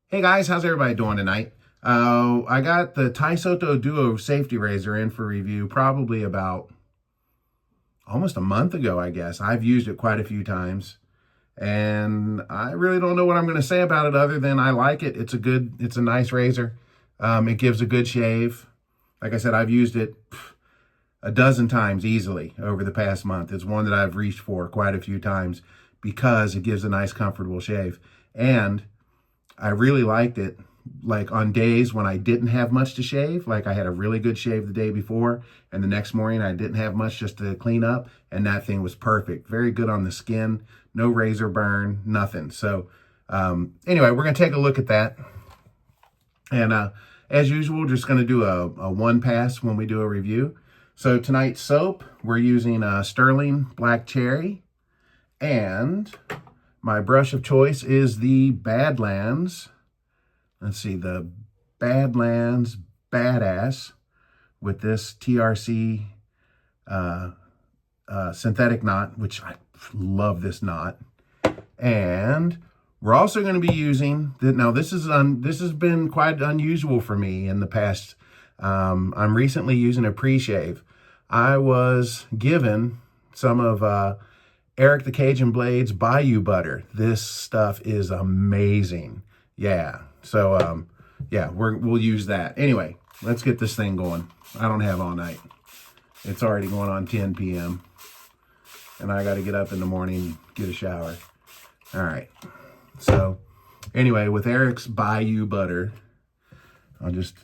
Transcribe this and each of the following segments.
Hey guys, how's everybody doing tonight? I got the Taisoto Duo safety razor in for review probably about almost a month ago, I guess. I've used it quite a few times, and I really don't know what I'm going to say about it other than I like it. It's a nice razor. It gives a good shave. Like I said, I've used it a dozen times easily over the past month. It's one that I've reached for quite a few times because it gives a nice, comfortable shave. And I really liked it like on days when I didn't have much to shave, like I had a really good shave the day before and the next morning I didn't have much just to clean up, and that thing was perfect. Very good on the skin, no razor burn, nothing. So anyway, we're going to take a look at that. And as usual, just going to do a one pass when we do a review. So tonight's soap, we're using Sterling Black Cherry, and my brush of choice is the Badlands. Let's see, the Badlands Badass with this TRC synthetic knot, which I love this knot. And we're also going to be using, now this has been quite unusual for me in the past. I'm recently using a pre-shave. I was given some of Eric the Cajun Blade's Bayou butter. This stuff is amazing. Yeah. So, yeah, we'll use that. Anyway, let's get this thing going. I don't have all night. It's already going on 10 p.m. And I got to get up in the morning, get a shower. All right. So, anyway, with Eric's Bayou butter, I'll just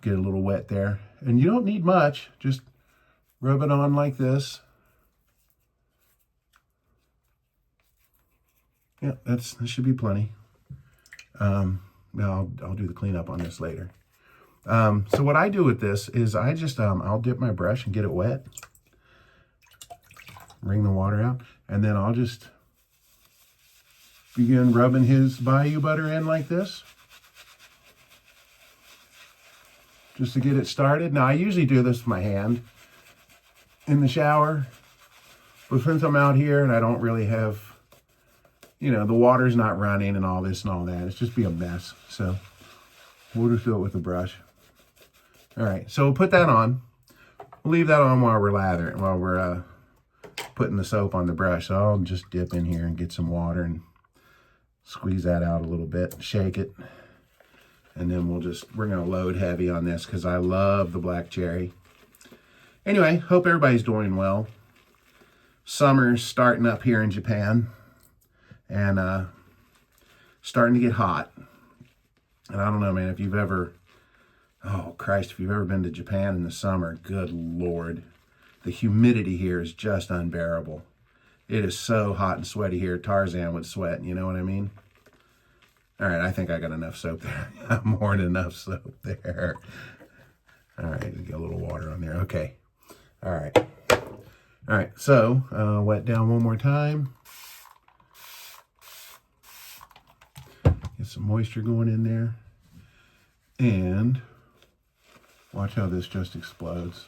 get a little wet there. And you don't need much. Just rub it on like this. Yeah, that should be plenty. I'll do the cleanup on this later. So what I do with this is I just, I'll dip my brush and get it wet. Wring the water out. And then I'll just begin rubbing his Bayou butter in like this. Just to get it started. Now I usually do this with my hand in the shower. But since I'm out here and I don't really have, you know, the water's not running and all this and all that. It's just be a mess. So we'll just do it with a brush. All right, so we'll put that on. We'll leave that on while we're lathering, while we're putting the soap on the brush. So I'll just dip in here and get some water and squeeze that out a little bit, shake it. And then we're gonna load heavy on this because I love the black cherry. Anyway, hope everybody's doing well. Summer's starting up here in Japan. And starting to get hot. And I don't know, man, if you've ever, oh Christ, if you've ever been to Japan in the summer, good Lord. The humidity here is just unbearable. It is so hot and sweaty here. Tarzan would sweat, you know what I mean? All right, I think I got enough soap there. More than enough soap there. All right, get a little water on there. Okay. All right. All right, so wet down one more time. Get some moisture going in there. And watch how this just explodes.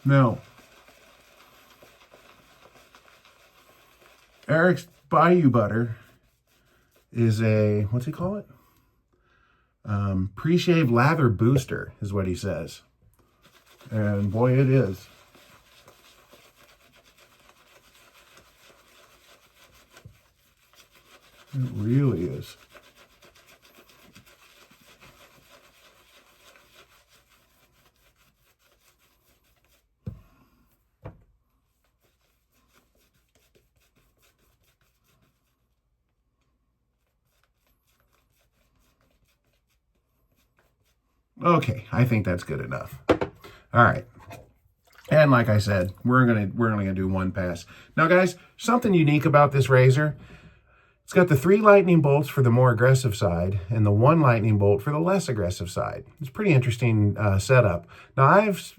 Now, Eric's Bayou butter is a, what's he call it? Pre-shave lather booster is what he says. And boy, it is. It really is. Okay, I think that's good enough. All right. And like I said, we're only gonna do one pass. Now guys, something unique about this razor, it's got the 3 lightning bolts for the more aggressive side and the 1 lightning bolt for the less aggressive side. It's a pretty interesting setup. Now I've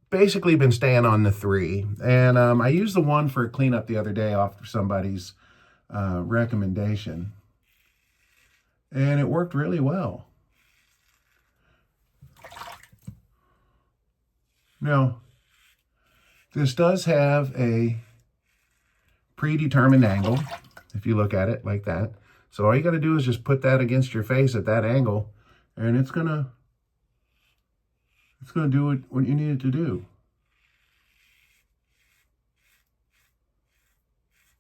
basically been staying on the 3, and I used the 1 for a cleanup the other day off somebody's recommendation, and it worked really well. Now, this does have a predetermined angle, if you look at it like that. So all you got to do is just put that against your face at that angle, and it's gonna do what you need it to do.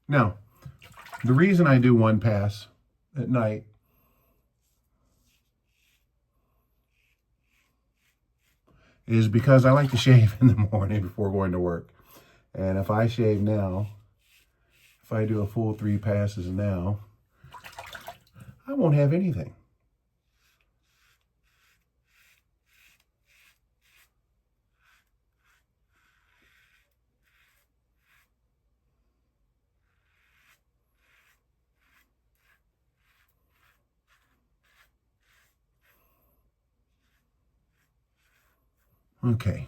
Now, the reason I do one pass at night is because I like to shave in the morning before going to work. And if I shave now, if I do a full 3 passes now, I won't have anything. Okay.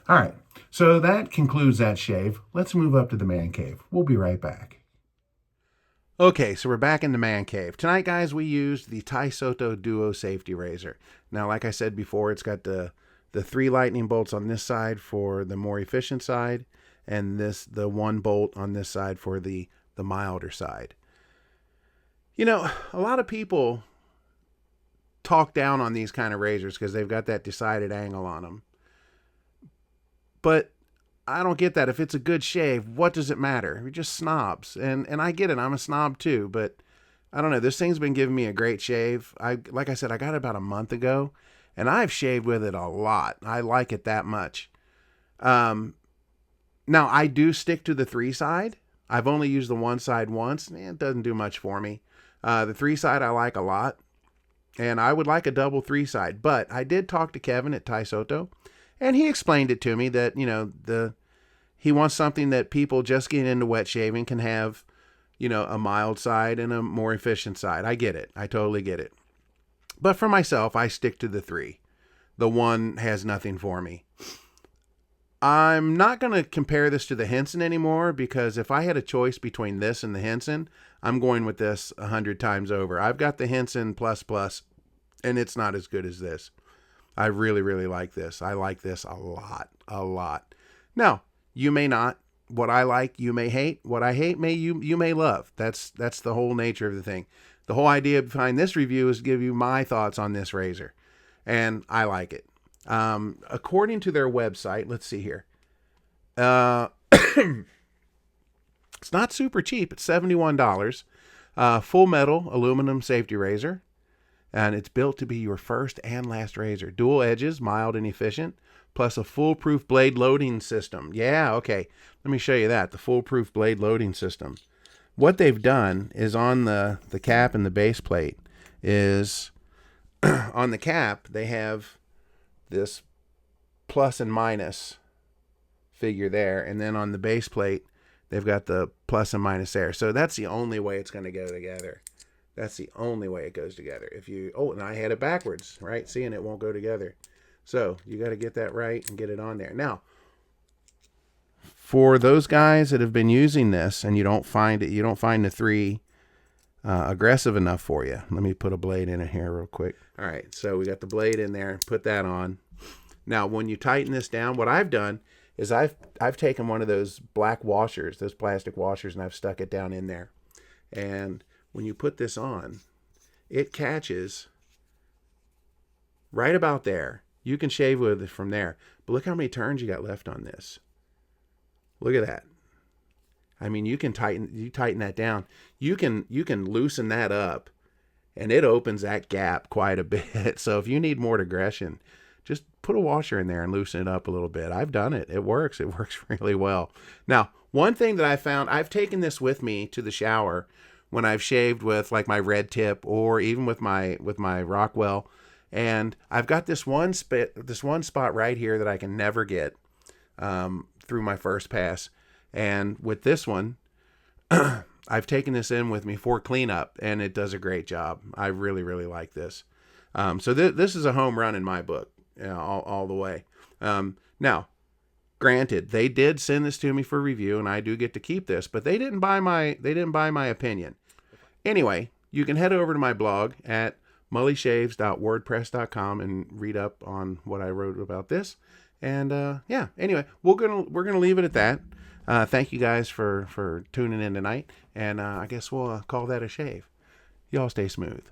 All right. So that concludes that shave. Let's move up to the man cave. We'll be right back. Okay, so we're back in the man cave. Tonight, guys, we used the Taisoto Duo Safety Razor. Now, like I said before, it's got the 3 lightning bolts on this side for the more efficient side, and the 1 bolt on this side for the milder side. You know, a lot of people talk down on these kind of razors because they've got that decided angle on them. But I don't get that. If it's a good shave, what does it matter? We're just snobs. And I get it. I'm a snob too. But I don't know. This thing's been giving me a great shave. Like I said, I got it about a month ago. And I've shaved with it a lot. I like it that much. Now, I do stick to the 3 side. I've only used the 1 side once. It doesn't do much for me. The 3 side I like a lot. And I would like a double 3 side. But I did talk to Kevin at Taisoto. And he explained it to me that, you know, he wants something that people just getting into wet shaving can have, you know, a mild side and a more efficient side. I get it. I totally get it. But for myself, I stick to the 3. The 1 has nothing for me. I'm not going to compare this to the Henson anymore, because if I had a choice between this and the Henson, I'm going with this 100 times over. I've got the Henson Plus Plus, and it's not as good as this. I really, really like this. I like this a lot, a lot. Now, you may not. What I like, you may hate. What I hate, you may love. That's the whole nature of the thing. The whole idea behind this review is to give you my thoughts on this razor, and I like it. According to their website, let's see here. It's not super cheap. It's $71. Full metal aluminum safety razor. And it's built to be your first and last razor. Dual edges, mild and efficient, plus a foolproof blade loading system. Yeah, okay. Let me show you that, the foolproof blade loading system. What they've done is on the cap and the base plate is, on the cap, they have this plus and minus figure there. And then on the base plate, they've got the plus and minus there. So that's the only way it's going to go together. That's the only way it goes together. If you, oh, and I had it backwards, right? See, and it won't go together. So you got to get that right and get it on there. Now, for those guys that have been using this and you don't find the 3 aggressive enough for you. Let me put a blade in it here real quick. All right, so we got the blade in there. Put that on. Now, when you tighten this down, what I've done is I've taken one of those black washers, those plastic washers, and I've stuck it down in there. And when you put this on, it catches right about there. You can shave with it from there. But look how many turns you got left on this. Look at that. I mean, you tighten that down. You can loosen that up, and it opens that gap quite a bit. So if you need more digression, just put a washer in there and loosen it up a little bit. I've done it. It works. It works really well. Now, one thing that I found, I've taken this with me to the shower when I've shaved with like my red tip or even with my Rockwell, and I've got this one spot right here that I can never get through my first pass. And with this one, I've taken this in with me for cleanup, and it does a great job. I really, really like this. So this is a home run in my book, you know, all the way. Now, granted, they did send this to me for review, and I do get to keep this, but they didn't buy my opinion. Anyway, you can head over to my blog at MullyShaves.wordpress.com and read up on what I wrote about this. And yeah, anyway, we're gonna leave it at that. Thank you guys for tuning in tonight, and I guess we'll call that a shave. Y'all stay smooth.